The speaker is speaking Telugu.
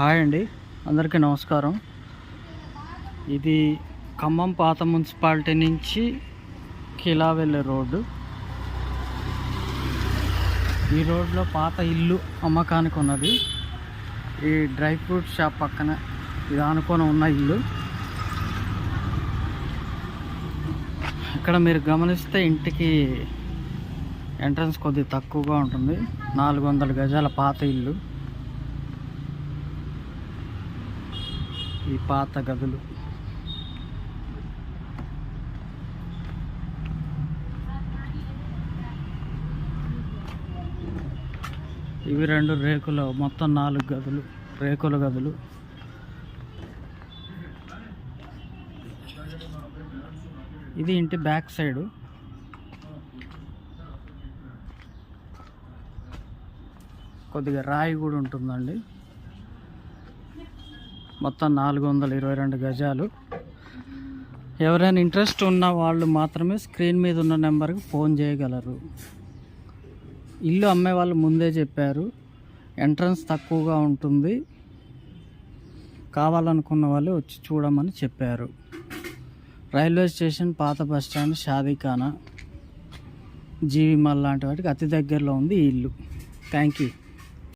హాయ్ అండి, అందరికీ నమస్కారం. ఇది ఖమ్మం పాత మున్సిపాలిటీ నుంచి కిలా వెళ్ళే రోడ్డు. ఈ రోడ్లో పాత ఇల్లు అమ్మకానికి ఉన్నది. ఈ డ్రై ఫ్రూట్ షాప్ పక్కన ఇది ఆనుకొని ఉన్న ఇల్లు. ఇక్కడ మీరు గమనిస్తే ఇంటికి ఎంట్రన్స్ కొద్దిగా తక్కువగా ఉంటుంది. 400 గజాల పాత ఇల్లు. ఈ పాత గదులు ఇవి 2 రేకులు, మొత్తం 4 గదులు, రేకుల గదులు. ఇది ఇంటి బ్యాక్ సైడు. కొద్దిగా రాయి కూడా ఉంటుందండి. మొత్తం 422 గజాలు. ఎవరైనా ఇంట్రెస్ట్ ఉన్న వాళ్ళు మాత్రమే స్క్రీన్ మీద ఉన్న నెంబర్కి ఫోన్ చేయగలరు. ఇల్లు అమ్మే వాళ్ళు ముందే చెప్పారు, ఎంట్రన్స్ తక్కువగా ఉంటుంది, కావాలనుకున్న వాళ్ళు వచ్చి చూడమని చెప్పారు. రైల్వే స్టేషన్, పాత బస్ స్టాండ్, షాదీఖానా, జీవి మాల్ లాంటి వాటికి అతి దగ్గరలో ఉంది ఈ ఇల్లు. Thank you.